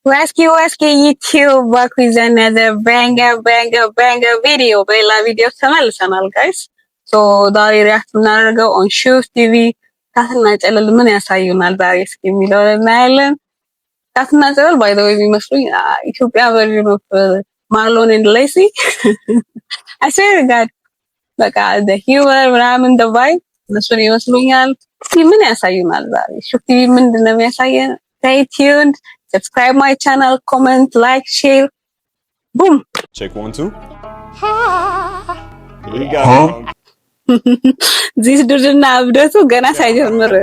Rescue YouTube back with another banger video. በሌላ ቪዲዮ ተመልሰናል guys. So ዛሬ ሪአክት እናደርገው on ሹፍ ቲቪ ካትና ጨለል ምን ያሳዩናል ዛሬ እስኪ የሚለውን እናያለን። ካትና ጨለል by the way የሚመስሉኝ ኢትዮጵያ version of Marlon and Lacey. I swear to God በቃ the humor ምናምን the vibe እነሱን ይመስሉኛል። እስኪ ምን ያሳዩናል ዛሬ ሹፍ ቲቪ ምንድነው የሚያሳየን? Stay tuned. Subscribe my channel, comment, like, share. Boom. Check 1 2. Here we go. This dude na abdatu gana ሳይጀምር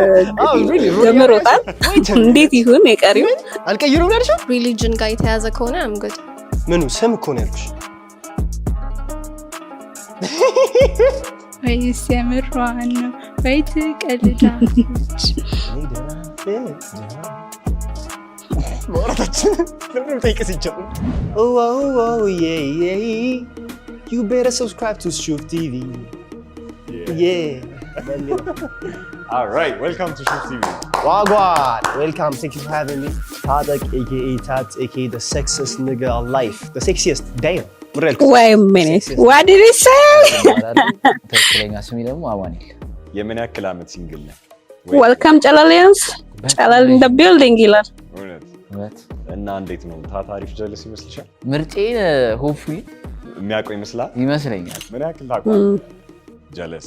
ጀምሮታል። እንዴት ይሁን የቀሪው አልቀይሩም ያልሽ ሪሊጅን ጋር የተያዘ ከሆነ I'm good. ምኑ ስም እኮ ነው ያልኩሽ። ወይስ የምሯን ነው ወይ ትቀልዳለች? ማውራታችን ለምን ታይቀስቻው? You better subscribe to ሹፍ TV. All right, welcome to ሹፍ TV. Wagwan, welcome. Thank you for having me. Tadak aka Tat aka the sexiest nigga alive. The sexiest. Damn. Wait a minute. What did he say? ትክክለኛ ስሜ ደግሞ አማኑኤል። የምን ያክል አመት ሲንግል ነህ? Welcome ጨለሊያንስ ጨለል in the building ይላል። እውነት እና እንዴት ነው ታታሪፍ ጀለስ ይመስልሻል? ምርጬን ሆፕፉሊ የሚያውቀው ይመስላል ይመስለኛል። ምን ያክል ታውቃለህ? ጀለስ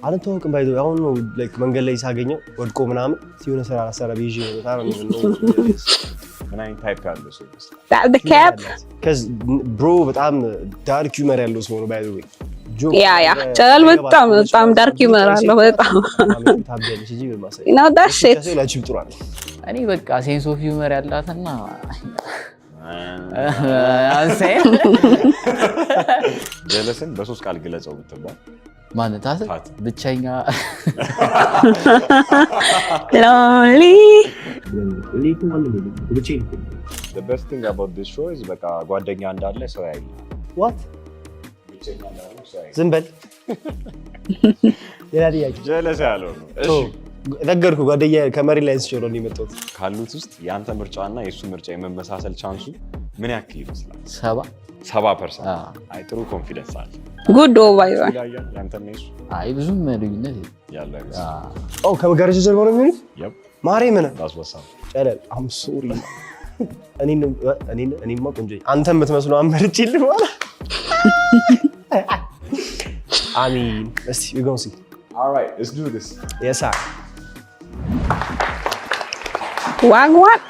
አልተዋወቅም ባይዶ አሁን ነው ላይክ መንገድ ላይ ሳገኘው ወድቆ ምናምን ሲሆነ ሰራ ሰራ ቢጂ ነው በጣም ነው ምን አይነት ታይፕ ያለው ሰው ይመስላል? That the cap? cuz bro በጣም ዳርክ ሂውመር ያለው ሰው ነው ባይዶ ያ ጨለል በጣም ዳርክ ሂውመር አለው በጣም ታብያለሽ እንጂ በማሳይ you know that shit ከሰላችሁ ጥሯል። እኔ በቃ ሴንስ ኦፍ ሂውመር ያላትና አንሴ ጀለስን በሶስት ቃል ግለጸው ብትባል ማለት ብቸኛ lonely the best thing about this show is በቃ ጓደኛ እንዳለ ሰው ያይ what ብቸኛ እንዳለ ሰው ያይ ዝም በል ሌላ ጥያቄ ጀለስ ያለው ነው። እሺ ነገርኩ ጓደኛ ከመሪ ላይ አንስቼ ነው የመጣሁት። ካሉት ውስጥ ያንተ ምርጫና የሱ ምርጫ የመመሳሰል ቻንሱ ምን ያክል ይመስላል? 70%። አይ ጥሩ ኮንፊደንስ አለ። good over you ያንተ ነው እሱ። አይ ብዙም ልዩነት ያለው አይመስልም። ኦ ከመጋረጃ ጀርባ ነው የሚሆነው? yep ማሬ ምን አስወሳው ጨለል I'm sorry እኔማ ቆንጆ አንተ የምትመስለው አመርጭ ይል ማለት I mean let's see we're going to see. all right let's do this. yes sir. wagwan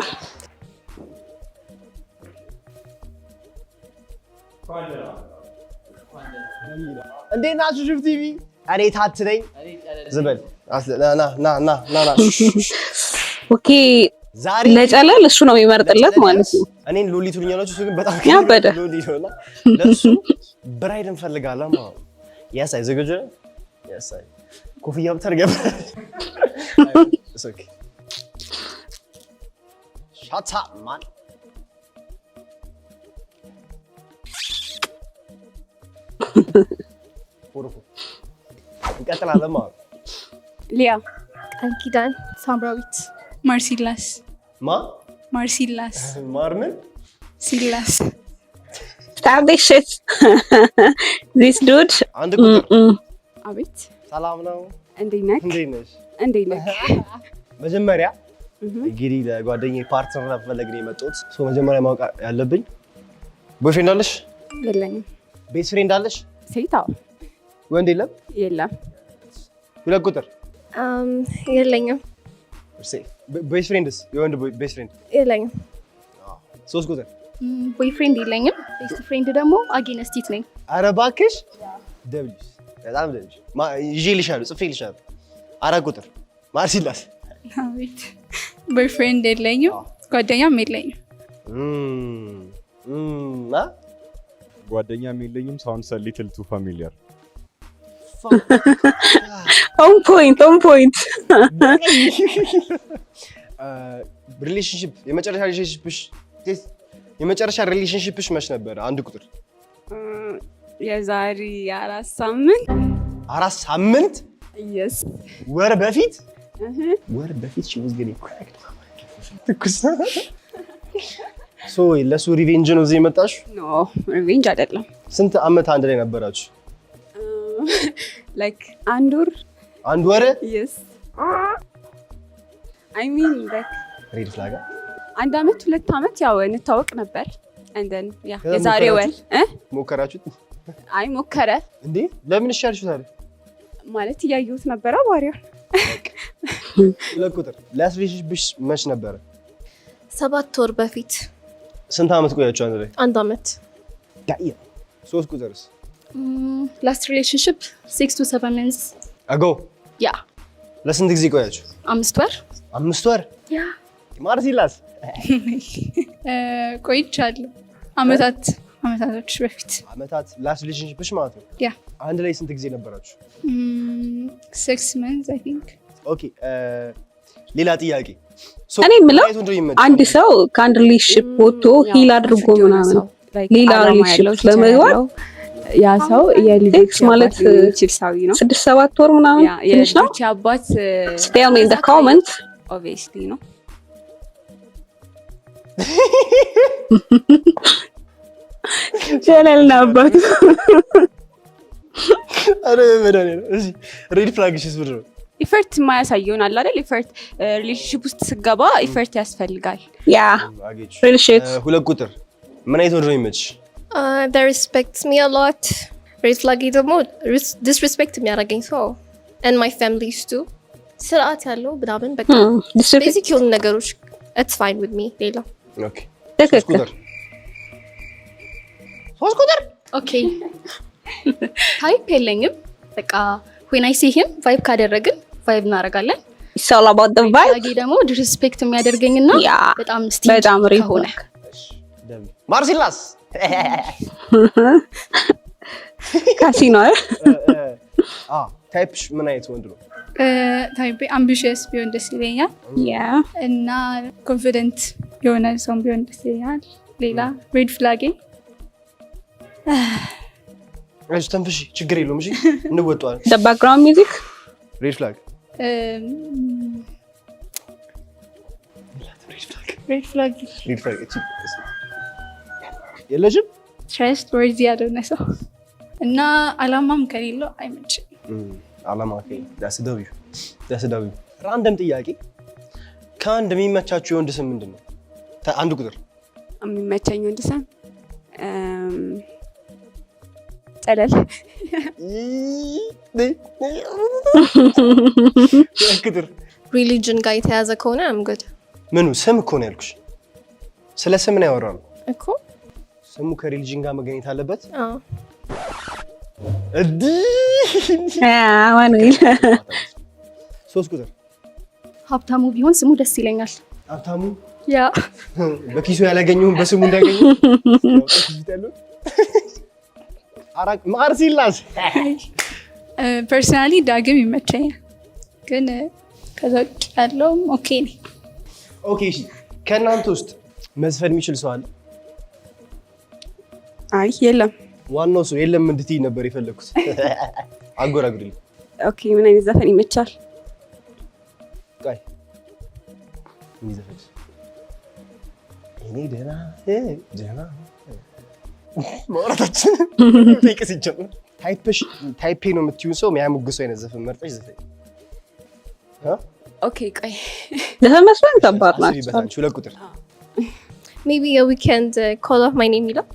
እንዴት ናችሁ ሹፍ ቲቪ? እኔ ታት ነኝ። ዝበል ና ኦኬ ዛሬ ለጨለል እሱ ነው የሚመርጥለት ማለት ነው። እኔን ሎሊ ትሉኛላችሁ እሱ ግን በጣም ያበደ ሎሊ ነውና ለሱ ብራይድ እንፈልጋለን ማለት ነው። yes I ዘገጀ yes I ኮፍያ ብታርገብ ኦኬ shut up man. እንቀጥላለን ማለት ሊያ ቃልኪዳን ሳምራዊት ማርሲላስ ማርሲላስ ማርምን ሲላስ stop this shit this dude አንድ ቁጥር አቤት ሰላም ነው እንዴት ነሽ? መጀመሪያ እንግዲህ ለጓደኛዬ ፓርትነር ለፈለግ ነው የመጣሁት። መጀመሪያ ማወቅ ያለብኝ ቦይፍሬንድ አለሽ? የለኝም። ቤስት ፍሬንድ አለሽ? ሴታው ወንድ የለም? የለም። ሁለት ቁጥር የለኝም። ቤስት ፍሬንድስ? የወንድ ቤስት ፍሬንድ የለኝም። ሶስት ቁጥር ቦይፍሬንድ የለኝም። ቤስት ፍሬንድ ደግሞ አጌነስቲት ነኝ። ኧረ እባክሽ ደብልሽ በጣም ደብልሽ ይዤልሻለሁ ጽፌልሻለሁ። አራት ቁጥር ማርሲላስ? አቤት ቦይፍሬንድ የለኝም ጓደኛም የለኝም። ጓደኛም የለኝም sounds a little too familiar. on point ሪሌሽንሺፕ የመጨረሻ ሪሌሽንሺፕሽ መች ነበር? አንድ ቁጥር የዛሬ 4 ሳምንት 4 ሳምንት yes ወር በፊት she was getting cracked ትኩስ ሶ ለሱ ሪቬንጅ ነው እዚህ የመጣሽ? ኖ ሪቬንጅ አይደለም። ስንት አመት አንድ ላይ ነበራችሁ? ላይክ አንድ ወር yes I mean like ሬድ ፍላግ አንድ አመት 2 አመት ያው እንታወቅ ነበር and then ያ የዛሬ ወር ሞከራችሁት? አይ ሞከረ እንዴ ለምን ይሻልሽ ታዲያ? ማለት እያየሁት ነበር አባሪው ለቁጥር ላስሪሽብሽ መች ነበር? 7 ወር በፊት። ስንት አመት ቆያችሁ አንድ ላይ? 1 አመት። ዳይ 3 ቁጥርስ? ላስት ሪሌሽንሺፕ 6 to 7 months ago ያ ለስንት ጊዜ ቆያችሁ? 5 ወር 5 ወር ያ ማርሲላስ ቆይቻለሁ አመታቶች በፊት አመታት ላስት ሪሌሽንሺፕሽ ማለት ነው? ያ አንድ ላይ ስንት ጊዜ ነበራችሁ? 6 months I think ኦኬ ሌላ ጥያቄ እኔ የምለው አንድ ሰው ከአንድ ሪሌሽንሺፕ ወጥቶ ሂል አድርጎ ምናምን ሌላ ሪሌሽንሺፕ ለመግባት ያ ሰው የልጅ ማለት ቺፕሳዊ ነው 6-7 ወር ምናምን ትንሽ ነው። የልጅ አባት tell me in the comment obviously ነው ጀለል ነበር አረ መዳኔ ነው እሺ ሬድ ፍላግሽስ ብር ኢፈርት ማያሳየውን አለ አይደል ኢፈርት ሪሌሽንሺፕ ውስጥ ስገባ ኢፈርት ያስፈልጋል ያ ሪሌሽንሺፕ ሁለት ቁጥር ምን አይቶ ነው የሚመችሽ? They respect me a lot. Red flag ደግሞ disrespect የሚያደርገኝ ሰው and my families too. ስርዓት ያለው ብናምን በቃ ቤዚክ የሆኑ ነገሮች it's fine with me ሌላ ኦኬ ሶስት ቁጥር ኦኬ ታይፕ የለኝም በቃ when I see him vibe ካደረግን vibe እናደርጋለን it's all about the vibe ታጊ ደግሞ disrespect የሚያደርገኝና በጣም ስቲል በጣም ሪል ሆነ ማርሲላስ ካሲኖ ታይፕሽ ምን አይነት ወንድ ነው? ታይፕ አምቢሽየስ ቢሆን ደስ ይለኛል ያ እና ኮንፊደንት የሆነ ሰው ቢሆን ደስ ይለኛል። ሌላ ሬድ ፍላጌ እሺ ተንፍሺ ችግር የለውም እሺ እንወጣዋለን። the background music ሬድ ፍላግ ሬድ ፍላግ የለሽም ትረስት ወርዚ ያልሆነ ሰው እና አላማም ከሌለው አይመችም። አላማ ዳስዳዊ ራንደም ጥያቄ ከአንድ የሚመቻችሁ የወንድ ስም ምንድን ነው? አንድ ቁጥር የሚመቸኝ ወንድ ስም ጨለል ቁጥር religion ጋር የተያዘ ከሆነ I'm good ምኑ ስም እኮ ነው ያልኩሽ። ስለ ስም ነው ያወራነው እኮ ስሙ ከሪሊጅን ጋር መገኘት አለበት። ሶስት ቁጥር ሀብታሙ ቢሆን ስሙ ደስ ይለኛል። ሀብታሙ ያ በኪሱ ያላገኘውን በስሙ እንዳገኘ አራቅ ማርሲላስ ፐርሰናሊ ዳግም ይመቸኛል ግን ከዛ ውጭ ያለውም ኦኬ ነው። ኦኬ እሺ ከእናንተ ውስጥ መዝፈን የሚችል ሰው አለ? አይ የለም። ዋናው ሰው የለም እንድትይ ነበር የፈለኩት። አንጎራጉሪልኝ። ኦኬ ምን አይነት ዘፈን ይመቻል? ቃይ ምን ዘፈን? እኔ ደህና ማውራታችን ጠይቀስ ይጀምር። ታይፔ ነው የምትይው ሰው የሚያሙግሰው አይነት ዘፈን መርጠሽ ዘፈን። ኦኬ ቆይ ዘፈን መስፈን ከባድ ናቸው። ሁለት ቁጥር maybe a weekend call out my name ይላል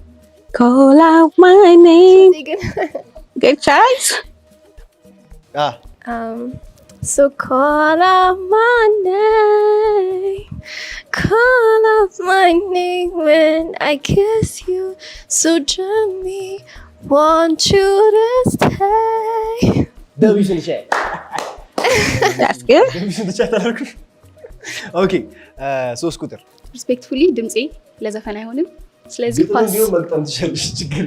call out my name good choice so call out my name when I kiss you so gently want you to stay ደብዩን ሸ that's good ደብዩን ተቻታለኩ ኦኬ ሶስት ቁጥር ሪስፔክትፉሊ ድምጼ ለዘፈን አይሆንም ስለዚህ ፓስ ቢሆን መልካም ትችላለሽ ችግር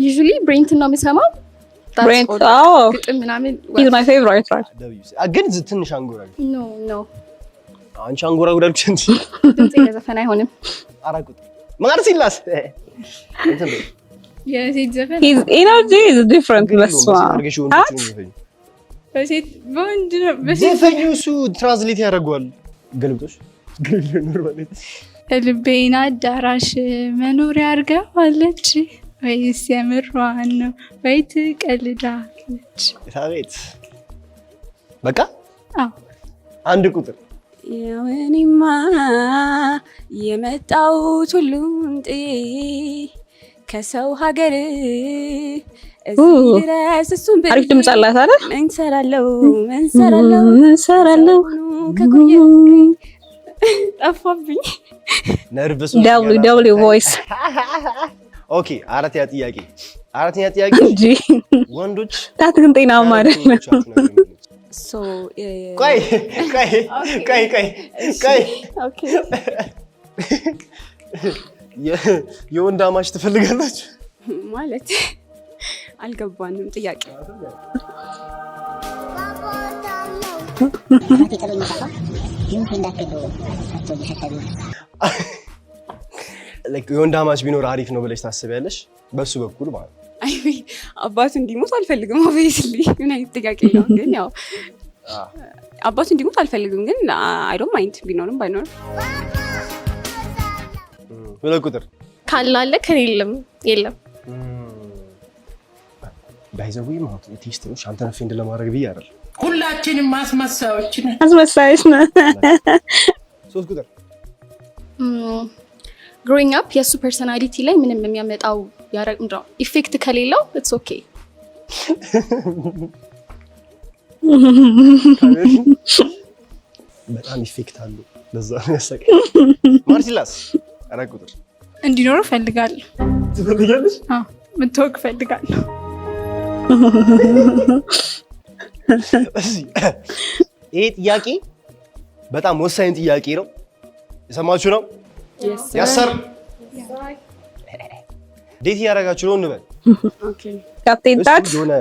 ዩዥሊ ብሬንትን ነው የምሰማው Brent ግጥም ምናምን he's my favorite right ግን ትንሽ አንጎራጉ ኖ አንቺ አንጎራጉ ዳልኩሽ እንጂ ድምጼ ለዘፈን አይሆንም። አራት ቁጥር ማርሲላስ እንትን የሴት ዘፈን his energy is different በሴት በወንድ ነው ዘፈኙ እሱ ትራንስሌት ያደርገዋል ገልብጦሽ ኖርማሊ ልቤን አዳራሽ መኖሪያ አድርገዋለች ወይስ የምሯን ነው ወይ ትቀልዳለች? ቤት በቃ አዎ አንድ ቁጥር ያውኔማ የመጣሁት ሁሉን ጥዬ ከሰው ሀገር እዚህ ድረስ እሱን አሪፍ ድምፅ አላት አይደል? ምን ሰራለው ጠፋብኝ። ነርቭስ ደብሊው ቮይስ። ኦኬ አራተኛ ጥያቄ ወንዶች ታት ግን ጤናማ አይደለም። ቆይ የወንድ አማች ትፈልጋላችሁ ማለት አልገባንም ጥያቄ። የወንድ አማች ቢኖር አሪፍ ነው ብለሽ ታስቢያለሽ? በሱ በኩል ማለት ነው። አይ አባቱ እንዲሞት አልፈልግም። ኦብቪየስሊ ምን አይነት ጥያቄ ነው? ግን ያው አባቱ እንዲሞት አልፈልግም፣ ግን አይ ዶንት ማይንድ ቢኖርም ባይኖርም። ሁለት ቁጥር ካላለ ከሌለም የለም። ባይዘዊ ማለት ነው ቴስት ነው። አንተን ፌንድ ለማድረግ ብዬ አይደል። ሁላችንም ማስመሳዮች ነን። ሶስት ቁጥር ግሮዊንግ አፕ የሱ ፐርሰናሊቲ ላይ ምንም የሚያመጣው ኢፌክት ከሌለው ኢትስ ኦኬ። በጣም ኢፌክት አለው። ለዛ ነው ያሰቀኝ። ማርሲላስ አራት ቁጥር እንዲኖር ፈልጋለሁ። ትፈልጋለሽ? አዎ ምትወቅ ፈልጋለሁ። ይሄ ጥያቄ በጣም ወሳኝ ጥያቄ ነው። የሰማችሁ ነው? ያሰር ዴት ያደረጋችሁ ነው እንበል። ኦኬ ካፕቴን ታት የሆነ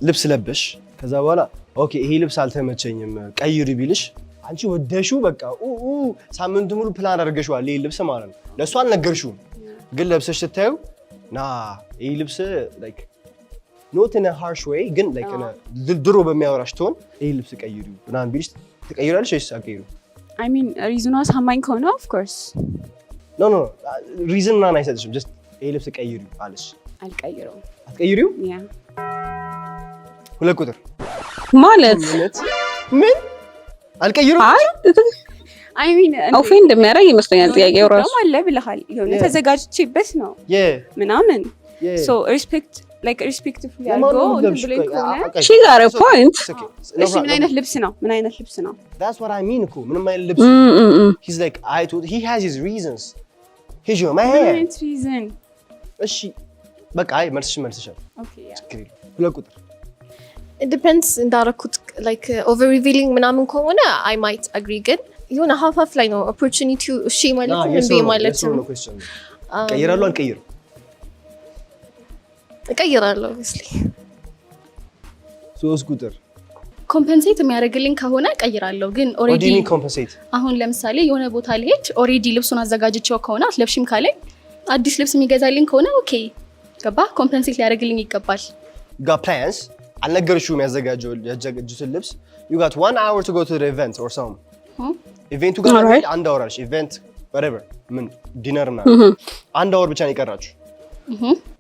ልብስ ለበሽ፣ ከዛ በኋላ ኦኬ ይሄ ልብስ አልተመቸኝም ቀይሪ ቢልሽ አንቺ ወደሽው በቃ ሳምንቱ ሙሉ ፕላን አድርገሽዋል ይሄ ልብስ ማለት ነው። ለእሱ አልነገርሽውም፣ ግን ለብሰሽ ስታዩ ና ይሄ ልብስ ላይክ ኖት ኢን አ ሃርሽ ዌይ ግን ላይክ ድሮ በሚያወራሽ ትሆን ይሄ ልብስ ቀይሪ ምናምን ቢልሽ ትቀይራለሽ ወይስ አትቀይሪም? አይ ሚን ሪዝኗ ሳማኝ ከሆነ ኦፍ ኮርስ ኖ ሪዝን ምናምን አይሰጥሽም። ጀስት ይሄ ልብስ ቀይሪ አለሽ። አልቀይረውም። አትቀይሪውም? ያ ሁለት ቁጥር ማለት ምን አልቀይረውም? አይ ሚን ኦፌንድ እንደሚያደርግ ይመስለኛል ጥያቄው ራሱ አለ ብለሃል። የሆነ ተዘጋጅቼበት ነው ምናምን ሶ ሪስፔክት ላይክ ሪስፔክትፉሊ አድርጎ ብለኝ ከሆነ ሺ ጋር ፖይንት። እሺ ምን አይነት ልብስ ነው? That's what I mean እኮ ምንም አይነት ልብስ he's like he has his reasons. he's your man. reason እሺ በቃ አይ መልስሻል። ኦኬ ያ ሁለት ቁጥር it depends እንዳረኩት like over revealing ምናምን ከሆነ I might agree ግን የሆነ half ላይ ነው opportunity እሺ ማለት ነው እንዴ ማለት ነው። ቀይራለሁ አልቀይርም? እቀይራለሁ obviously። ሶስት ቁጥር ኮምፐንሴት የሚያደርግልኝ ከሆነ ቀይራለሁ። ግን ኦሬዲ አሁን ለምሳሌ የሆነ ቦታ ልሄድ ኦሬዲ ልብሱን አዘጋጅቼው ከሆነ አትለብሽም ካለኝ አዲስ ልብስ የሚገዛልኝ ከሆነ ኦኬ ገባ ኮምፐንሴት ሊያደርግልኝ ይገባል። got plans አልነገርሽውም ያዘጋጁትን ልብስ you got 1 hour to go to the event or some ኢቨንቱ ጋር አንድ አወር አለሽ ኢቨንት whatever ምን ዲነር እና አንድ አወር ብቻ ነው የቀራችሁ።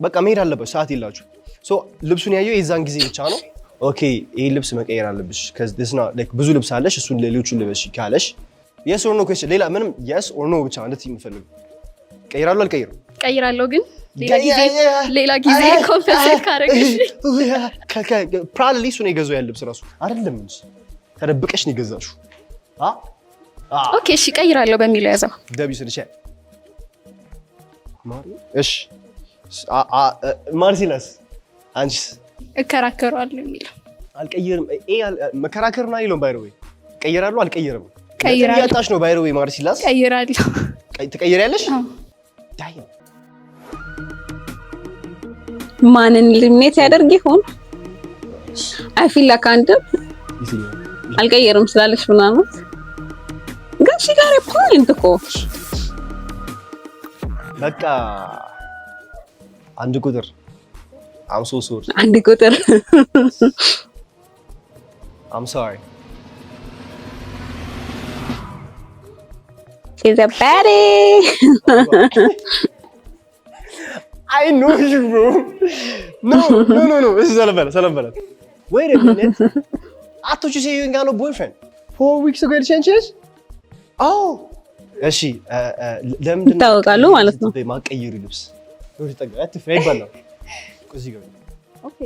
በቃ መሄድ አለበት ሰዓት የላችሁ። ሶ ልብሱን ያየው የዛን ጊዜ ብቻ ነው ኦኬ ይሄ ልብስ መቀየር አለብሽ cuz this not like ብዙ ልብስ አለሽ እሱን ሌሎቹን ልበሽ ካለሽ yes or no question ሌላ ምንም yes or no ብቻ እንድትይ የምፈልገው ቀይራለሁ አልቀይርም? ቀይራለሁ ግን ሌላ ጊዜ ኮምፐንሴት ካረግሽ ፕሮባብሊ እሱ ነው የገዛው ያለ ልብስ ራሱ አይደለም እንጂ ተደብቀሽ ነው የገዛሽው። ኦኬ እሺ ቀይራለሁ በሚለው ያዘው ደብዩ ስለሽ ማሪ እሺ ማርሲላስ አንቺስ? እከራከራለሁ የሚለው አልቀይርም። መከራከር ነው አይልም። ባይሮ ወይ ቀይራለሁ አልቀይርም? ቀይራለሁ ያጣሽ ነው ባይሮ ወይ ማርሲላስ? ቀይራለሁ። ትቀይሪያለሽ? ዳይ ማንን ሊሚት ያደርግ ይሆን? አይ ፊል ላይክ አንድ አልቀይርም ስላለሽ ምናምን ግን ሺ ጋር ፖይንት እኮ በቃ አንድ ቁጥር I'm so sorry. አንድ ቁጥር I'm sorry. She's a baddie. I know you, bro. No. This is Salam. Wait a minute. I thought you said you ain't got no boyfriend. 4 weeks ago you changed? Oh. እሺ ለምንድን ነው ታውቃሉ ማለት ነው ማቀየሩ ልብስ ወደ ተጋት ፈይባላ እዚህ ጋር ኦኬ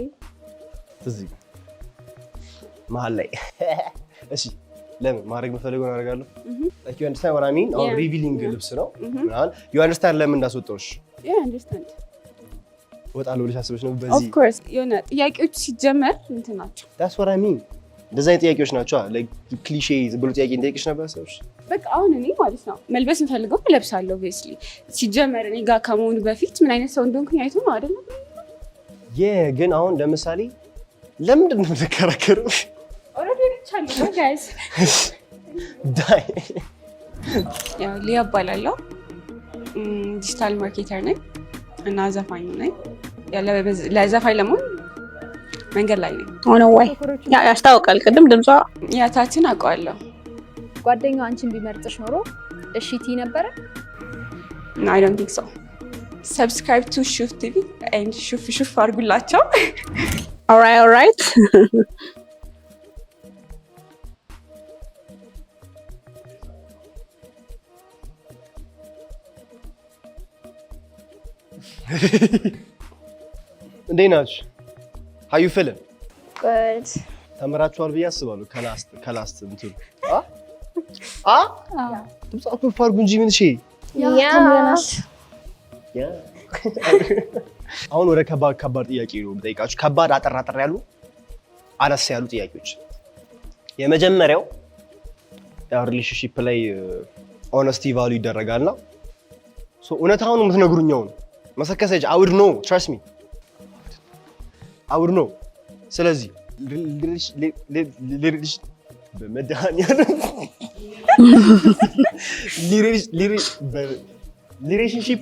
እዚህ ጋር መሀል ላይ እሺ ለምን ማድረግ መፈለገው አደርጋለሁ like you understand what I mean or revealing ልብስ ነው ምናምን you understand ለምን እንዳስወጣውሽ yeah understand ወጣለው ልጅ አስበሽ ነው በዚህ of course የሆነ ጥያቄዎች ሲጀመር እንትን ናቸው that's what I mean እንደዛ አይነት ጥያቄዎች ናቸው like ክሊሼ ብሎ ጥያቄ እንጠይቅሽ ነበር ሰዎች በቃ አሁን እኔ ማለት ነው መልበስ እንፈልገው ለብሳለሁ obviously ሲጀመር እኔ ጋር ከመሆኑ በፊት ምን አይነት ሰው እንደሆንኩኝ አይቶ ነው አይደል ግን አሁን ለምሳሌ ለምንድን ነው የምትከራከረው already ቻለሁ guys ዳይ ያው ሊያ እባላለሁ ዲጂታል ማርኬተር ነኝ እና ዘፋኝ ነኝ ለዘፋኝ ለመሆን መንገድ ላይ ነኝ ሆነ ወይ ያስታውቃል ቅድም ድምጿ ያታችን አውቀዋለሁ ጓደኛው አንቺን ቢመርጥሽ ኖሮ እሺ ቲ ነበረ no I don't think so subscribe to Shuf TV and shuf አድርጉላቸው all right እንዴት ናችሁ how you feeling good ተመራችኋል ብዬ አስባለሁ ከላስት እንትን ድምጻችሁ ፋርጉ እንጂ ምን እሺ ተምረናል አሁን ወደ ከባድ ጥያቄ ነው የምጠይቃችሁ ከባድ አጠር ያሉ አነስ ያሉ ጥያቄዎች የመጀመሪያው ያው ሪሌሽንሺፕ ላይ ሆነስቲ ቫልዩ ይደረጋልና እውነታውን የምትነግሩኛው ነው መሰከሰጅ I would know trust me I would know ስለዚህ relationship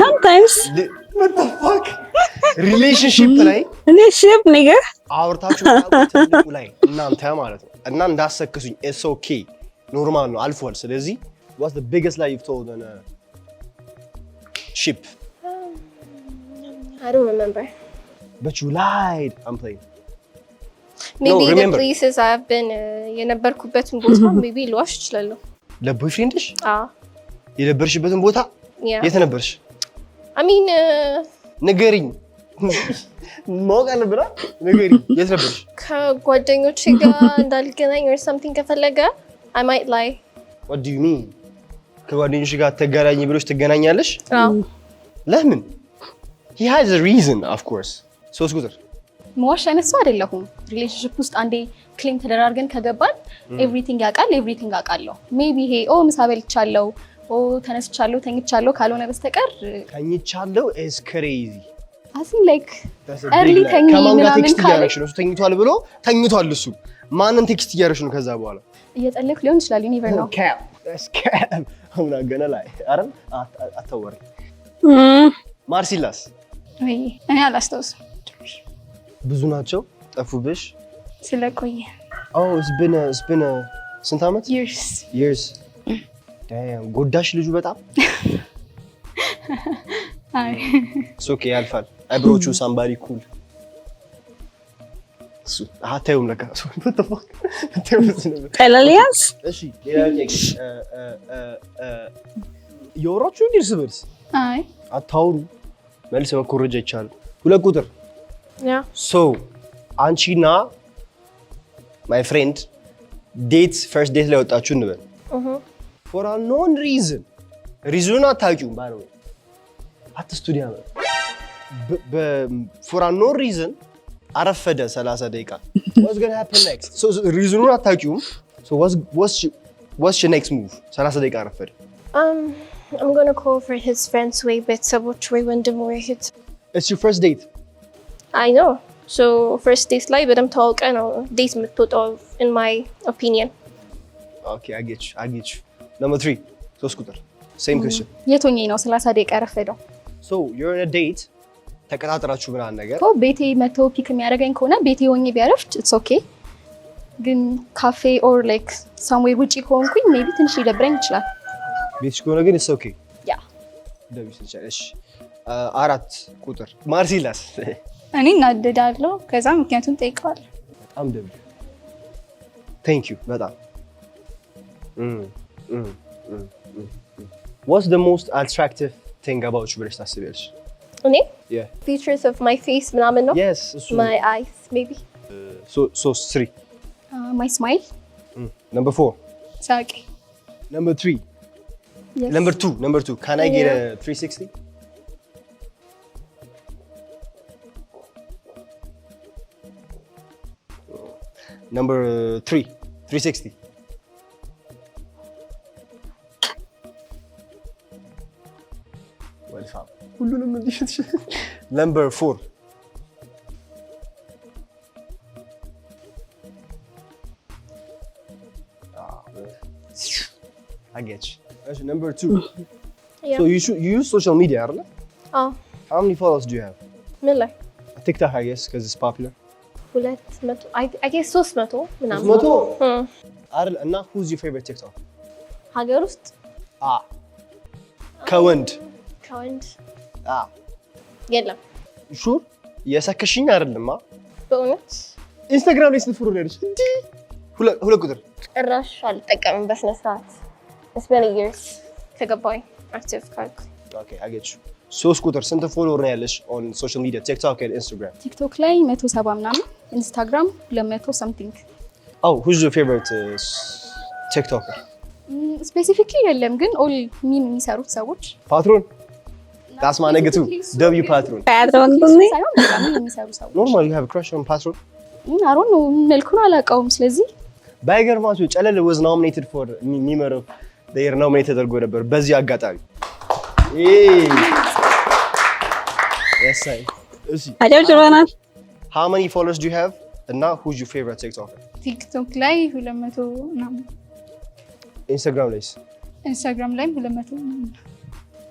sometimes what the fuck relationship ላይ relationship nigga አውርታችሁ ታውቁት ላይ እናንተ ማለት ነው እና እንዳሰክሱኝ it's okay ኖርማል ነው አልፏል ስለዚህ what's the biggest lie you've told on a ship I don't remember but you lied I'm playing maybe the places I've been የነበርኩበትን ቦታ maybe ልዋሽ እችላለሁ ለቦይፍሬንድሽ የነበርሽበትን ቦታ የት ነበርሽ I mean ንገሪኝ ማወቅ አለብን ንገሪኝ የት ነበርሽ ከጓደኞቼ ጋር እንዳልገናኝ or something ከፈለገ I might lie what do you mean ከጓደኞች ጋር ተገናኝ ብሎሽ ትገናኛለሽ ለምን he has a reason of course ሶስት ቁጥር መዋሽ አይነት ሰው አይደለሁም ሪሌሽንሺፕ ውስጥ አንዴ ክሌም ተደራርገን ከገባን ኤቭሪቲንግ ያውቃል ኤቭሪቲንግ አውቃለሁ ሜቢ ይሄ ምሳ በልቻለሁ ተነስቻለሁ ተኝቻለሁ ካልሆነ በስተቀር ተኝቻለሁ is crazy I think like early ተኝ ምናምን ካለሽ ነው ተኝቷል ብሎ ተኝቷል እሱ ማንን ቴክስት እያደረግሽ ነው ከዛ በኋላ እየጠለኩ ሊሆን ይችላል you never know scam I'm not gonna lie አረም አታወሪ ማርሲላስ ወይ እኔ አላስታውስም ብዙ ናቸው ጠፉብሽ ስለቆየ it's been ስንት ዓመት years damn ጎዳሽ ልጁ በጣም አይ it's okay ያልፋል I brought you somebody cool አታዩም ለካ what the fuck ቀለልያስ እሺ የወራችሁ እንዴ ስብርስ አይ አታውሩ መልስ መኮረጃ ይቻላል ሁለት ቁጥር so አንቺና my friend dates first date ላይ ወጣችሁ እንበል for a known reason reason አታውቂውም ባለው አትስቱዲያ for a known reason አረፈደ 30 ደቂቃ what's going to happen next so reason አታውቂውም so what's your next move 30 ደቂቃ አረፈደ I'm going to call for his friends way ቤተሰቦች ወይ ወንድም ወይ እህት it's your first date I know so first date ላይ በደም ተዋውቀ ነው ዴት የምትወጣው in my opinion okay I get you number 3 ሶስት ቁጥር same question የቶኝ ነው 30 ደቂቃ ረፈደው so you're in a date ተቀጣጥራችሁ ምናምን ነገር ቤቴ መቶ ፒክ የሚያደርገኝ ከሆነ ቤቴ ሆኜ ቢያረፍድ it's okay ግን ካፌ ኦር ላይክ ሳምዌር ውጪ ከሆንኩኝ ሜቢ ትንሽ ሊደብረኝ ይችላል። ቤትሽ ከሆነ ግን it's okay ያ ደብሽ ትችላለሽ። 4 ቁጥር ማርሲላስ እኔ እናደዳለሁ ከዛ ምክንያቱም ጠይቀዋለሁ። በጣም ደብሽ thank you በጣም What's the most attractive thing about you ብለሽ ታስቢያለሽ? እኔ Yeah. features of my face ምናምን ነው? Yes. My eyes maybe. So 3. ማይ ስማይል Number 4. ሳቂ Number 3. Yes. Number 2. Can I get a 360? Number 3. 360. Welcome. ሁሉንም እንዲሽት Number 4. I get you. That's number 2. Yeah. So you use social media, right? Oh, How many followers do you have? ምን ላይ TikTok, I guess, because it's popular. 200 I guess 300 ምናምን 300? አይደል? እና who's your favorite TikTok? ሀገር ውስጥ ከወንድ ከወንድ የለም ሹር የሰከሽኝ አይደለማ። በእውነት ኢንስታግራም ላይ ስንት ፎሎወር ያለሽ? እንዴ 2 ቁጥር ጭራሽ አልጠቀምም በስነ ስርዓት። It's been a years ከገባኝ active ካልኩ። Okay, I get you. 3 ቁጥር ስንት ፎሎወር ነው ያለሽ on social media, TikTok and Instagram? ቲክቶክ ላይ 170 ምናምን ኢንስታግራም 200 something Oh, who's your favorite TikToker? ስፔሲፊክሊ የለም ግን ኦል ሚም የሚሰሩት ሰዎች Patron? That's my nigga too. W Patron. ፓትሮን ዱኒ ሳይሆን በጣም የሚሰሩ ሰዎች Normally you have a crush on Patron? አሮን ነው መልኩን አላውቀውም። ስለዚህ ባይገርማችሁ ጨለል was nominated for Meme of the Year nominated ተደርጎ ነበር በዚህ አጋጣሚ። Yes, I. እሺ አጨብጭበናል። How many followers do you have? እና who's your favorite TikToker? ቲክቶክ ላይ 200 ምናምን Instagram ላይስ? ኢንስታግራም ላይ 200 ምናምን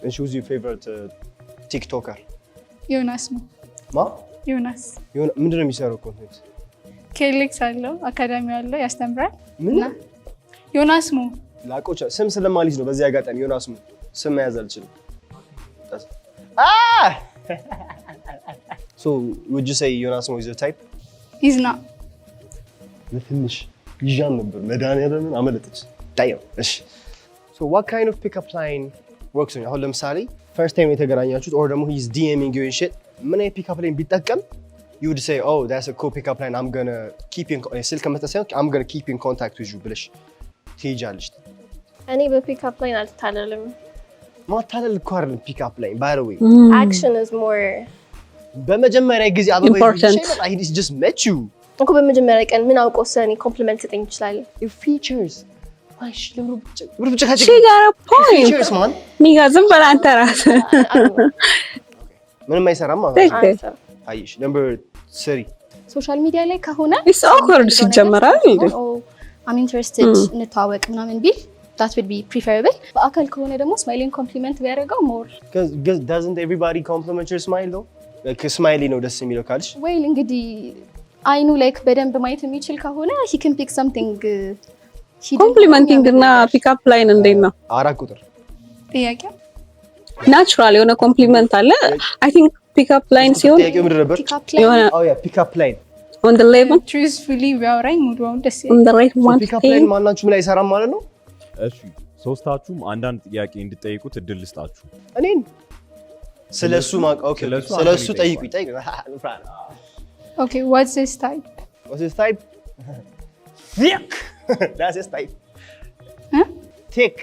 And who's your favorite TikToker? ዮናስ ነው ማ? ዮናስ የሆነ ምንድነው የሚሰራው ኮንቴንት? ኬሌክስ አለው አካዳሚ አለው ያስተምራል ምን? እና ዮናስ ሙ ላቆቻ ስም ስለማልይዝ ነው በዚህ አጋጣሚ ዮናስ ሙ ስም መያዝ አልችልም። So would you say Jonas Mo is your type? he's not ለትንሽ ይዣን ነበር መድኃኒዓለምን አመለጠች። ዳየው እሺ So what kind of pickup line works on you? አሁን ለምሳሌ first time የተገናኛችሁት or ደግሞ he's DMing you and shit ምን አይነት ፒክ አፕ ላይን ቢጠቀም you would say oh that's a cool pickup line I'm gonna keep in ስልክ መተሰው I'm gonna keep in contact with you ብለሽ ትሄጃለሽ። እኔ በፒክአፕ ላይን አልታለልም። ማታለል እኮ አይደለም ፒክአፕ ላይን by the way Action is more በመጀመሪያ ጊዜ አበባ Important. he just met you እኮ በመጀመሪያ ቀን ምን አውቀው ሰኔ ኮምፕሊመንት ሰጠኝ ይችላል። your features ማሽ ለምሩ She got a point. features man ሚጋ ዝም በል አንተ ራስህ። ምንም አይሰራም ማለት ትክክል። አይሽ number 3 ሶሻል ሚዲያ ላይ ከሆነ It's awkward ሲጀመራል እንዴ? I'm interested እንተዋወቅ ምናምን ቢል that would be preferable። በአካል ከሆነ ደግሞ ስማይሊንግ ኮምፕሊመንት ቢያደርገው more because doesn't everybody compliment your smile though like smiley ነው ደስ የሚለው ካልሽ ዌል እንግዲህ አይኑ ላይክ በደንብ ማየት የሚችል ከሆነ he can pick something ኮምፕሊመንቲንግ እና ፒክአፕ ላይን እንዴት ነው? 4 ቁጥር ጥያቄ ናቹራል የሆነ ኮምፕሊመንት አለ። አይ ቲንክ ፒክአፕ ላይን ሲሆን ጥያቄው ምንድን ነበር? pick up line የሆነ oh yeah pick up line on the level truthfully ቢያወራኝ ሙሉውን ደስ on the right one pick up line ማናችሁም ላይ አይሰራም ማለት ነው። እሺ ሶስታችሁም አንዳንድ ጥያቄ እንድጠይቁት እድል ልስጣችሁ። እኔን ስለሱ ኦኬ ስለሱ ጠይቁ ጠይቁ okay what's his type what's his type thick that's his type Huh? thick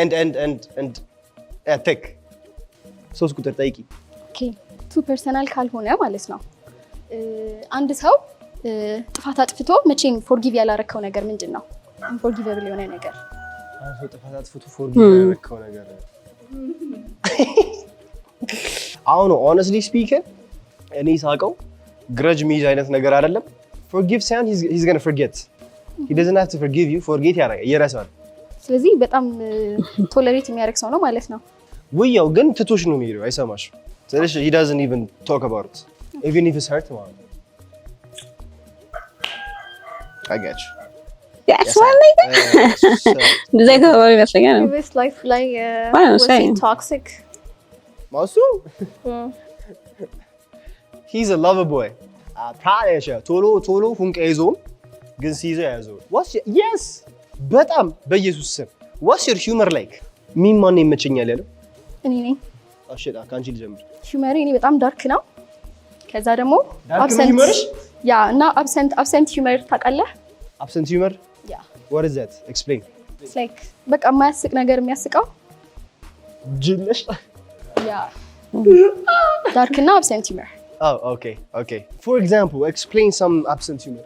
and thick ሶስት ቁጥር ጠይቂ ኦኬ ቱ ፐርሰናል ካልሆነ ማለት ነው አንድ ሰው ጥፋት አጥፍቶ መቼም ፎርጊቭ ያላረከው ነገር ምንድን ነው? ኢንፎርጊቨብል የሆነ ነገር አንተ ጥፋት አጥፍቶ ፎርጊቭ ያላረከው ነገር አሁን honestly speaking እኔ ሳቀው ግረጅ ሚዝ አይነት ነገር አይደለም forgive ሳይሆን he's going to forget he doesn't have to forgive you forget ያረጋ ይረሳል። ስለዚህ በጣም ቶለሬት የሚያደርግ ሰው ነው ማለት ነው። ውያው ግን ትቶሽ ነው የሚሄደው አይሰማሽ። ስለዚህ he doesn't even talk about it even if it's hurt ማለት I got you. That's one nigga. Does that go away with again? Previous life like What I'm was he saying. toxic? Masu? Mm. He's a lover boy. Pressure. ቶሎ ሁንቀ ይዞ ግን ሲይዘው ያዘው። Yes. በጣም በኢየሱስ ስም. What's your humor like? ሚም ማን ይመቸኛል ያለው? እኔ ነኝ። አሽዳ ካንቺ ልጀምር። ሂውመሪ እኔ በጣም ዳርክ ነው። ከዛ ደግሞ ዳርክ ነው humorሽ? ያ እና አብሰንት ሂውመር ታውቃለህ? Absent humor? Yeah. What is that? Explain. It's like በቃ የማያስቅ ነገር የሚያስቀው ጅልሽ? ያ ዳርክ እና አብሰንት ሂውመር። Oh, okay. For example, explain some absent humor.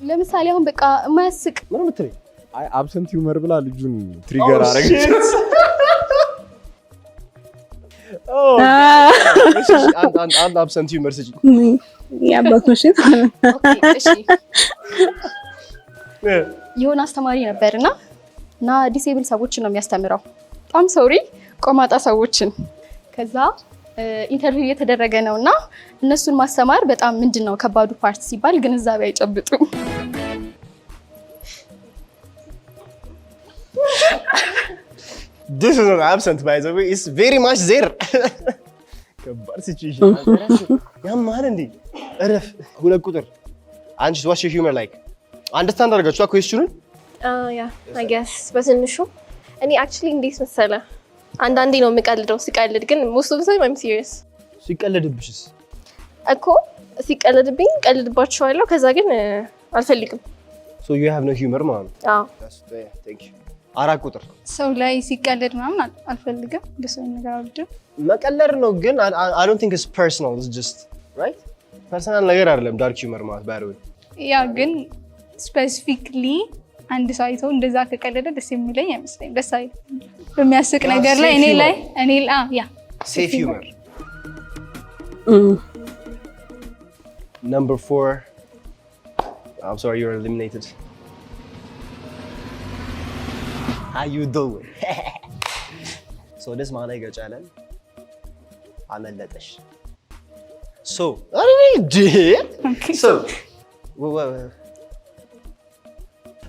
ለምሳሌ አሁን በቃ የማያስቅ ምን ምትለኝ? አይ አብሰንት ሂውመር ብላ ልጁን ትሪገር አረገች። አንድ absent humor ስጪ። ያባቶሽ እሺ የሆነ አስተማሪ ነበርና ዲሴብል ሰዎችን ነው የሚያስተምረው። በጣም ሶሪ ቆማጣ ሰዎችን። ከዛ ኢንተርቪው እየተደረገ ነውና እነሱን ማስተማር በጣም ምንድነው ከባዱ ፓርት ሲባል ግንዛቤ አይጨብጡም። This is not absent by the way. It's very much there. ከባድ ሲቹዌሽን ያማል እንዴ? እረፍ። ሁለት ቁጥር አንቺ what's your humor like? አንደርስታንድ አድርጋችኋል ኩዌስቹኑን? Yeah, I guess በትንሹ እኔ actually እንዴት መሰለህ አንዳንዴ ነው የምቀልደው። ሲቀልድ ግን most of the time I'm serious. ሲቀልድብሽስ? እኮ ሲቀልድብኝ ቀልድባቸዋለሁ ከዛ ግን አልፈልግም። So you have no humor ማለት ነው? አዎ። Thank you. አራት ቁጥር ሰው ላይ ሲቀልድ ምናምን አልፈልግም። እንደሱ ነገር አልወድም። መቀለድ ነው ግን I don't think it's personal. It's just right? ፐርሰናል ነገር አይደለም ዳርክ humor ማለት ባይ ዘ ዌይ። ያ ግን ስፔሲፊክሊ አንድ ሰው አይቶ እንደዛ ከቀለደ ደስ የሚለኝ አይመስለኝም። ደስ አይልም። በሚያስቅ ነገር ላይ እኔ ያ safe humor. Number 4. I'm sorry you're eliminated. How you doing? So this man I got challenge. አመለጠሽ። So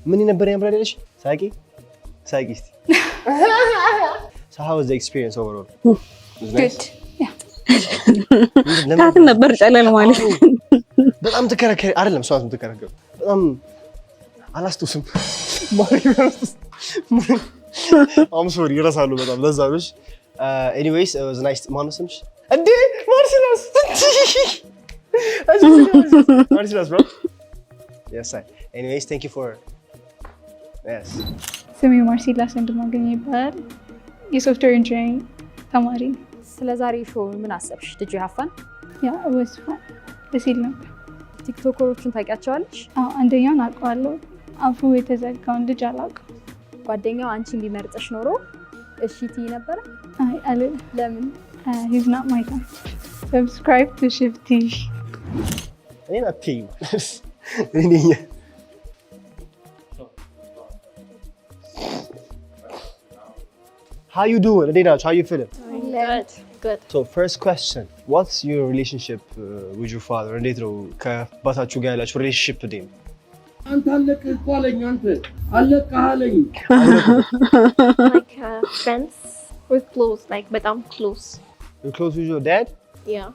ምን ነበር ያምራል ያለሽ? ሳቂ እስቲ። So how was the experience overall? good. ታትን ነበር ጨለል ማለት ነው። በጣም ተከራከረ አይደለም ሰው ተከራከረ። በጣም አላስታውስም። I'm sorry ይረሳሉ በጣም ለዛ ነሽ። Anyways it was nice. ማነስምሽ እንዴ ማርሲላስ ማርሲላስ bro. Yes sir. Anyways thank you for yes. ስሜ ማርሲላስ ወንድማገኝ ይባላል። የሶፍትዌር ኢንጂነሪንግ ተማሪ። ስለ ዛሬ ሾው ምን አሰብሽ? Did you have fun? ያ was fun. ደስ ይል ነበር። ቲክቶከሮችን ታውቂያቸዋለሽ? አዎ አንደኛውን አውቀዋለሁ። አፉ የተዘጋውን ልጅ አላውቅም። ጓደኛው አንቺን ቢመርጥሽ ኖሮ እሺ ትይ ነበር? አይ አልልም። ለምን? He's not my type. Subscribe to Shifty. እኔ አትይም How you doing? How you feeling? Good. So first question, what's your relationship with your father? እንዴት ነው ከአባታችሁ ጋር ያላችሁ relationship ዴም? አንተ አለቀ እኮ አለኝ አንተ አለቀ አለኝ። Like friends. We're close, like በጣም close. You're close with your dad? Yeah.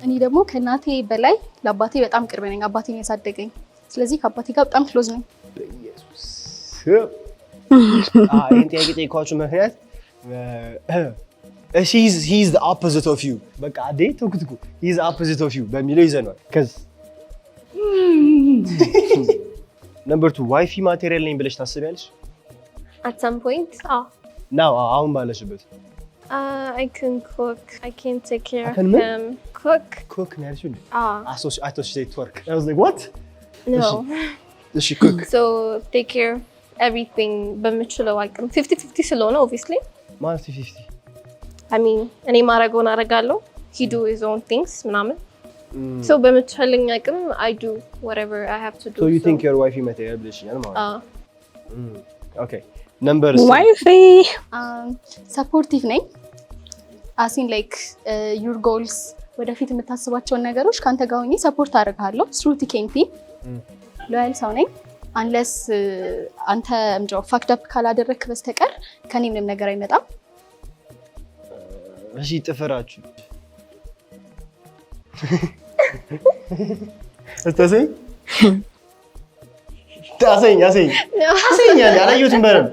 እኔ ደግሞ ከእናቴ በላይ ለአባቴ በጣም ቅርብ ነኝ። አባቴን ያሳደገኝ። ስለዚህ ከአባቴ ጋር በጣም ክሎዝ ነኝ። በኢየሱስ ይሄን ጥያቄ ጠይኳችሁ ምክንያት he's the opposite of you. በቃ አዴ ተኩትኩ he's the opposite of you በሚለው ይዘናል። ከዚ Number 2 ዋይፊ ማቴሪያል ነኝ ብለሽ ታስቢያለሽ? At some point, now አሁን ባለሽበት I can cook. I can take care of can him. Cook ነው ያልሽው እንዴ? Ah. I thought she said twerk. I was like what? No. Does she cook? So take care of everything በምችለው አቅም 50-50 ስለሆነ obviously. ማለት 50. I mean እኔ ማረገውን አረጋለሁ. He do his own things ምናምን. So በምችለኝ አቅም I do whatever I have to do. So you think your wifey material ብለሽኛል ማለት ነው? Okay. Number 6. Wifey. Supportive ነኝ. As in like your goals ወደፊት የምታስባቸውን ነገሮች ካንተ ጋር ሆኜ ሰፖርት አደርጋለሁ። through TKNP ሎያል ሰው ነኝ አንለስ አንተ ምንድነው ፋክድ አፕ ካላደረክ በስተቀር ከኔ ምንም ነገር አይመጣም። እሺ ጥፍራችሁ እስተሰይ ታሰኝ አላየሁትም በረም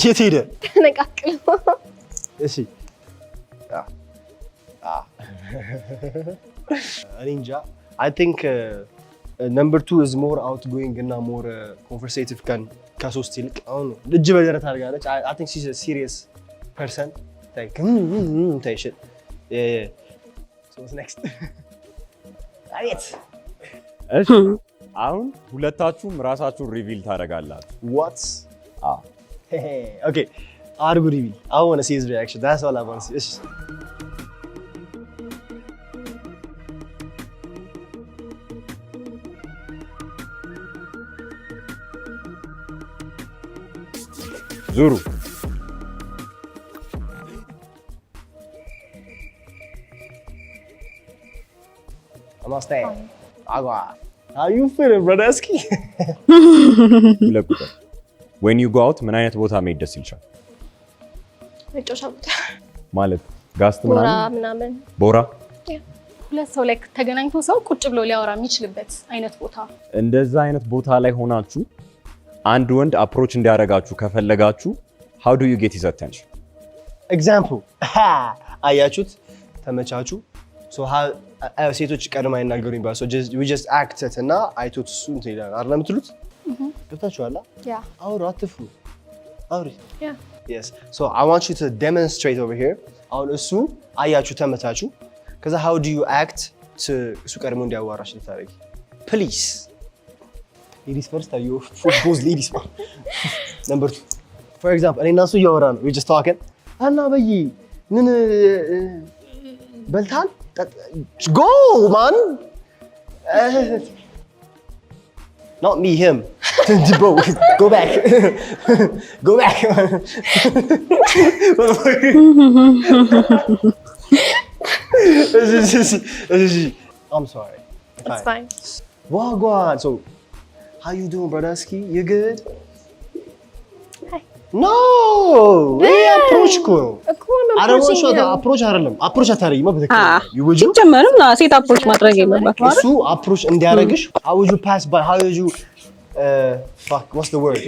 የት ሄደ? ተነቃቅሎ እሺ እኔ እንጃ I think number 2 is more outgoing እና more conversative ከሶስት ይልቅ አሁን ልጅ በደረት አድርጋለች። I think she's a serious person like shit yeah so what's next አይት እሺ አሁን ሁለታችሁም ራሳችሁን ሪቪል ታደርጋላችሁ። what okay አርጉ ሪቪል I want to see his reaction that's all I want to see እሺ ዙሩ Namaste. Agua. How you feeling, brotherski? ለቁጣ when you go out ምን አይነት ቦታ መሄድ ደስ ይልሻል? መጫወቻ ቦታ ማለት ጋስት ምናምን ቦራ ሁለት ሰው ላይ ተገናኝቶ ሰው ቁጭ ብሎ ሊያወራ የሚችልበት አይነት ቦታ እንደዛ አይነት ቦታ ላይ ሆናችሁ አንድ ወንድ አፕሮች እንዲያደርጋችሁ ከፈለጋችሁ how do you get his attention? Example አያችሁት ተመቻቹ so how ሴቶች ቀድማ ይናገሩኝ ባል so we just acted እና አይቶት እሱ እንትን ይላል አይደል የምትሉት ገብታችኋል ያ አውሩ አትፍሩ አውሪ ያ yes so I want you to demonstrate over here አሁን እሱ አያችሁ ተመቻቹ ከዛ how do you act to እሱ ቀድሞ እንዲያዋራሽ ልታረጊ please ladies first are you both ladies man number 2 for example እኔ እና እሱ እያወራ ነው we just talking እና በይ ምን በልታል go man not me him bro go back go back I'm sorry it's fine wagwan so how you doing brotherski you good hi no we approach cool አፕሮች አይደለም አፕሮች አታረጊማ በተከታታይ ይወጁ ጀመረም ነው ሴት አፕሮች ማድረግ የለባት ማለት እሱ አፕሮች እንዲያረግሽ how would you pass by how would you fuck what's the word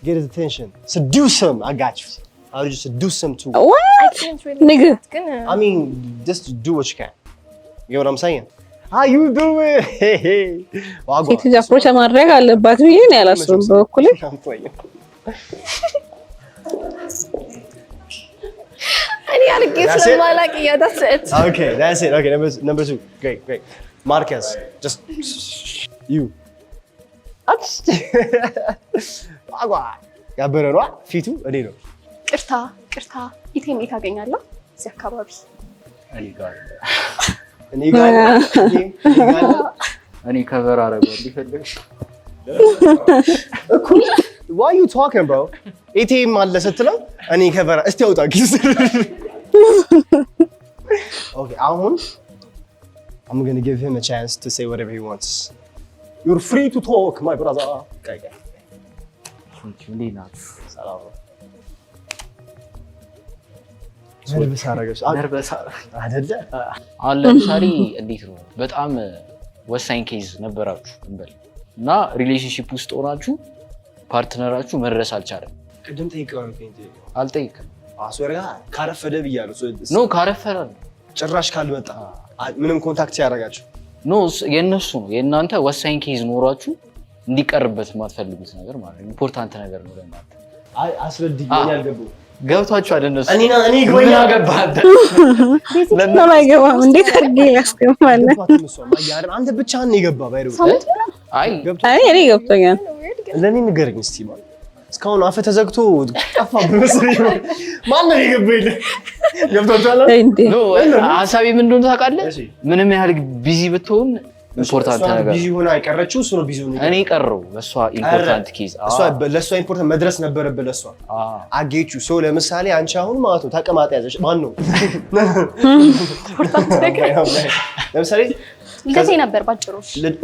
get his attention seduce him I got you how would you seduce him to what nigga I mean just do what you can you know what I'm saying how you doing ሴት አፕሮች ማድረግ አለባት ብዬ ነው ያላስበው በኩል I gotta get some like yeah that's it okay that's it okay number 2 great Marcus just you agua ያበረ ነው ፊቱ እኔ ነው ቅርታ ኢቴም ታገኛለህ እዚህ አካባቢ እኔ ከቨር አረጋለሁ ይፈልግሽ why you talking bro ATM አለ ስትለው እኔ ከቨራ እስቲ አውጣ ኪስ okay አሁን I'm going to give him a chance to say whatever he wants you're free to talk my brother okay ሰላም ነርቨስ አይደለ አሁን ለምሳሌ እንዴት ነው በጣም ወሳኝ ኬዝ ነበራችሁ እንበል እና ሪሌሽንሺፕ ውስጥ ሆናችሁ ፓርትነራችሁ መድረስ አልቻለም ቅድም ጠይቀው አልጠይቅም አስወራ ካረፈደ ብያለሁ ኖ ካረፈደ ጭራሽ ካልመጣ ምንም ኮንታክት ያደርጋችሁ ኖ የነሱ ነው የናንተ ወሳኝ ኬዝ ኖራችሁ እንዲቀርበት የማትፈልጉት ነገር ማለት ነው ኢምፖርታንት ነገር ነው ለእናንተ አይ አስረድኝ ያልገባው ገብታችሁ አይደነሱ እኔ ጎኛ ገባህ ለምን አይገባም እንዴት አድርጌ ያስገባል አንተ ብቻ ነው የገባ ባይሩ አይ እኔ ገብቶኛል ለኔ ንገረኝ እስቲ ማለት እስካሁን አፈ ተዘግቶ ጠፋ በመስሪያ ማን ነው የገባኝ ገብቶታል ኖ ሐሳቤ ምን እንደሆነ ታውቃለህ ምንም ያህል ቢዚ ብትሆን ኢምፖርታንት ነገር ቢዚ ሆነ አይቀረችው እሱ ነው ቢዚ ሆነ እኔ ቀረው በሷ ኢምፖርታንት ኬዝ ለሷ ኢምፖርታንት መድረስ ነበረበት ለሷ አጌቹ ሶ ለምሳሌ አንቺ አሁን ማለት ነው ተቀማጣ ያዘሽ ማን ነው ለምሳሌ ልደቴ ነበር ባጭሩ።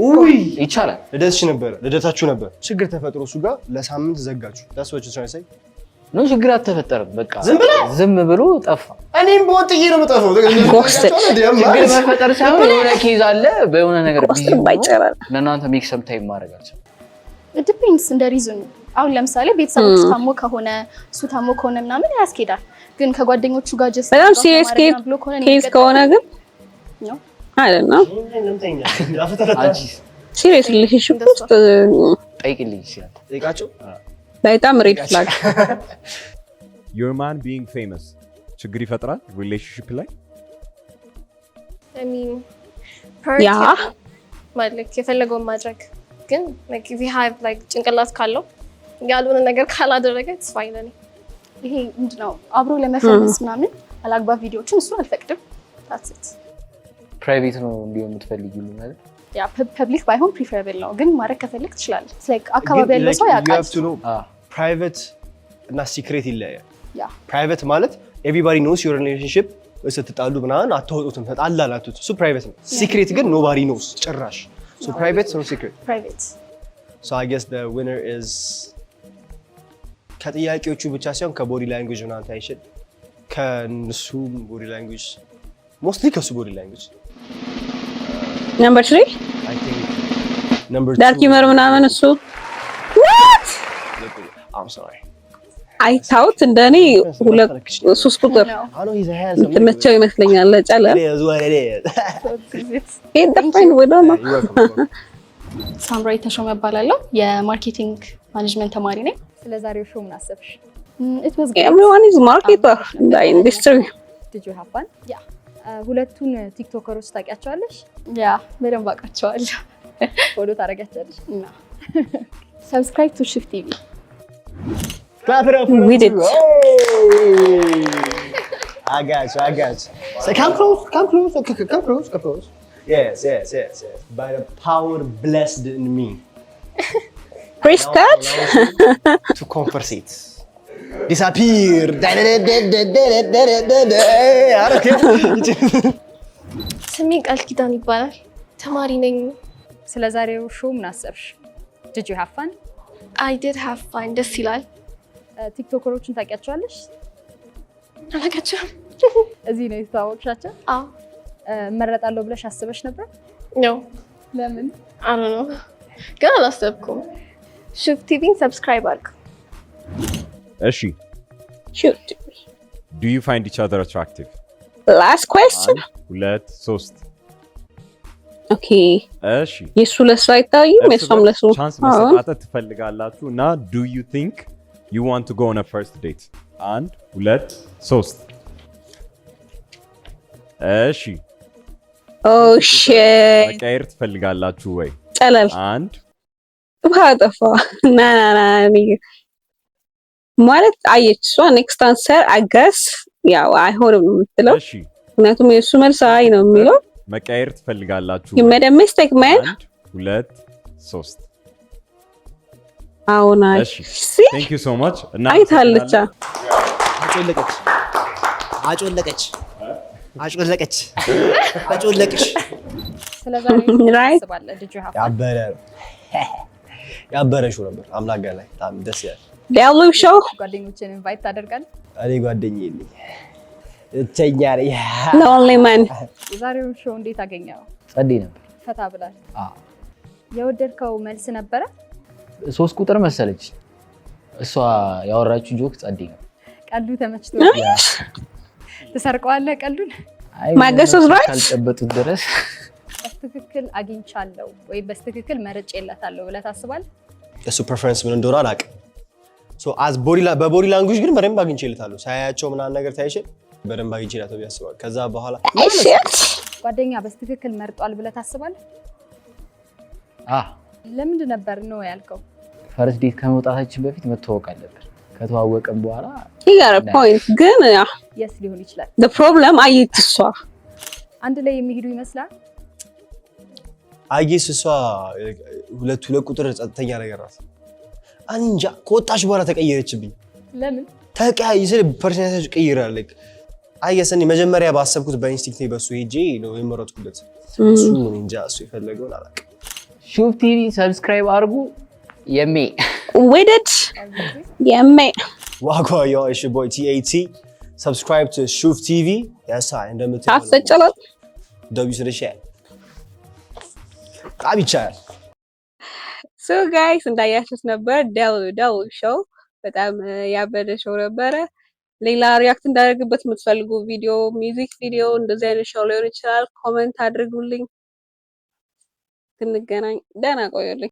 ኡይ ይቻላል። ልደታችሁ ነበር። ችግር ተፈጥሮ እሱ ጋር ለሳምንት ዘጋችሁ። ታስወጭ ሳይሳይ ነው ችግር አልተፈጠረም። በቃ ዝም ብሎ ጠፋ። እኔም በወጥዬ ነው የምጠፋው። ችግር መፈጠር ሳይሆን የሆነ ኬዝ አለ በሆነ ነገር ቢዚ ለእናንተ ሜክ ሰም ታይም ማድረግ አልቻለም። ዲፔንድስ እንደ ሪዝኑ። አሁን ለምሳሌ ቤተሰቦች ታሞ ከሆነ እሱ ታሞ ከሆነ ምናምን ያስኬዳል። ግን ከጓደኞቹ ጋር ጀስት በጣም ሲሪየስ ኬዝ ከሆነ ግን ነው አይደለም። ሲሪየስ ሪሌሽንሺፕ ውስጥ ጠይቅልኝ ይችላል። ጠይቃቸው በጣም ሬድ ፍላግ your man being famous ችግር ይፈጥራል ሪሌሽንሺፕ ላይ? I mean ማለት የፈለገውን ማድረግ ግን like if you have like ጭንቅላት ካለው ያልሆነ ነገር ካላደረገ it's fine ነው። ይሄ ምንድነው አብሮ ለመፈመስ ምናምን አላግባብ ቪዲዮዎችን እሱ አልፈቅድም። that's it ፕራይቬት ነው እንዲሁ የምትፈልጊው ማለት ያ ፐብሊክ ባይሆን ፕሪፈረብል ነው። ግን ማድረግ ከፈለክ ትችላለህ። like አካባቢ ያለው ሰው ያውቃል። ፕራይቬት እና ሲክሬት ይለያያል። ያ ፕራይቬት ማለት everybody knows your relationship ስትጣሉ ምናምን አትወጡትም ተጣላላችሁት እሱ ፕራይቬት ነው። ሲክሬት ግን nobody knows ጭራሽ so private or secret private so I guess the winner is ከጥያቄዎቹ ብቻ ሳይሆን ከቦዲ ላንጉዌጅ ምናምን ታይሽል ከነሱ ቦዲ ላንጉዌጅ ሞስትሊ ከሱ ቦዲ ላንጉዌጅ number 3 I think number 2 ዳርክ ዩመር ምናምን እሱ what I'm sorry I thought እንደኔ 3 ቁጥር ተመቸው ይመስለኛል ለጨለ ይሄ ደፋይን ወደ ነው ሳምራይ ተሾመ እባላለሁ የማርኬቲንግ ማኔጅመንት ተማሪ ነኝ። ስለዛሬው ሾው ምን አሰብሽ? it was good. everyone is marketer in the industry did you have fun? ሁለቱን ቲክቶከሮች ታውቂያቸዋለሽ? ያ በደንብ አውቃቸዋለሁ። ፎሎ ታደርጊያቸዋለሽ? subscribe to Shift TV. Clap it up for we did. I got you. So come close. Yes. By the power blessed in me. Press that to compensate. Disappear. ስሜ ቃል ኪዳን ይባላል። ተማሪ ነኝ። ስለዛሬው ሾው ምን አሰብሽ? did you have fun? I did have fun. ደስ ይላል። ቲክቶከሮችን ታውቂያቸዋለሽ? አላውቃቸውም። እዚህ ነው የተዋወቅሻቸው? አዎ። እመረጣለሁ ብለሽ አስበሽ ነበር? ነው። ለምን? I don't know. ግን አላሰብኩም። Shift TV ሰብስክራይብ አድርጉ። እሺ shoot do you find each other attractive? last question 2 3 okay እሺ የሱ ለሱ አይታይም የሱም ለሱ ቻንስ መስጠት ትፈልጋላችሁ እና do you think you want to go on a first date? 1 2 3 እሺ oh shit መቀየር ትፈልጋላችሁ ወይ? ጨለል 1 ባጠፋ ና ማለት አየች እሷ ኔክስት አንሰር አገስ ያው አይሆንም የምትለው እሺ ምክንያቱም የሱ መልስ አይ ነው የሚለው መቀየር ትፈልጋላችሁ you made a mistake man 1 2 3 አሁን እሺ thank you so much እና አይታለች አጮለቀች ስለዛሬው right አስባለሁ did you have fun? ያበረሽው ነበር አምላክ ጋር ላይ በጣም ደስ ይላል። ዳሉ ሾው ጓደኞችን ኢንቫይት ታደርጋለህ? እኔ ጓደኛዬ ነኝ እተኛ ነኝ። lonely man የዛሬው ሾው እንዴት አገኘው? ጸዴ ነበር። ፈታ ብላል? የወደድከው መልስ ነበረ? 3 ቁጥር መሰለች እሷ ያወራችሁ ጆክ ጸዴ ነው። ቀልዱ ተመችቶ ተሰርቀዋለህ ቀልዱን? ማገሰስ right ካልጨበጡት ድረስ በትክክል አግኝቻለሁ ወይ በትክክል መርጬላታለሁ ብለህ ታስባለህ? እሱ ፕሬፈረንስ ምን እንደሆነ አላውቅም። ሶ አዝ በቦዲ ላንጉዌጅ ግን በደንብ አግኝቼለታለሁ። ሳያቸው ምናምን ነገር ታይሽል በደንብ አግኝቼለታለሁ ያስባል። ከዛ በኋላ ጓደኛ በትክክል መርጧል ብለህ ታስባለህ? ለምንድን ነበር ነው ያልከው? ፈርስት ዴት ከመውጣታችን በፊት መተዋወቅ አለበት። ከተዋወቀን በኋላ he got a point ግን ያ yes ሊሆን ይችላል። the problem አይትሷ አንድ ላይ የሚሄዱ ይመስላል። አይጌስ እሷ ሁለት ቁጥር ጸጥተኛ ነገር ናት። አንጃ ከወጣች በኋላ ተቀየረችብኝ። ለምን? ተቀያይሰ ፐርሰናሊቲ ቀይራለች። አየሰኒ መጀመሪያ ባሰብኩት በኢንስቲንክት በሱ ሄጄ ነው የመረጥኩለት። እሱ ምን እንጃ እሱ የፈለገውን አላውቅም። ሹፍ ቲቪ ሰብስክራይብ አድርጉ። የሜ ወደድ የሜ ዋጓ ያው እሺ ቦይ TAT subscribe to ሹፍ ቲቪ ያሳ እንደምትለው አሰጨላል ደብዩ ስለሽ አብቻ ሶ ጋይስ እንዳያችሁት ነበር ደው ሾው በጣም ያበደ ሾው ነበረ። ሌላ ሪያክት እንዳደርግበት የምትፈልጉ ቪዲዮ ሚውዚክ ቪዲዮ እንደዚህ አይነት ሾው ሊሆን ይችላል ኮሜንት አድርጉልኝ። እንገናኝ። ደህና ቆዩልኝ።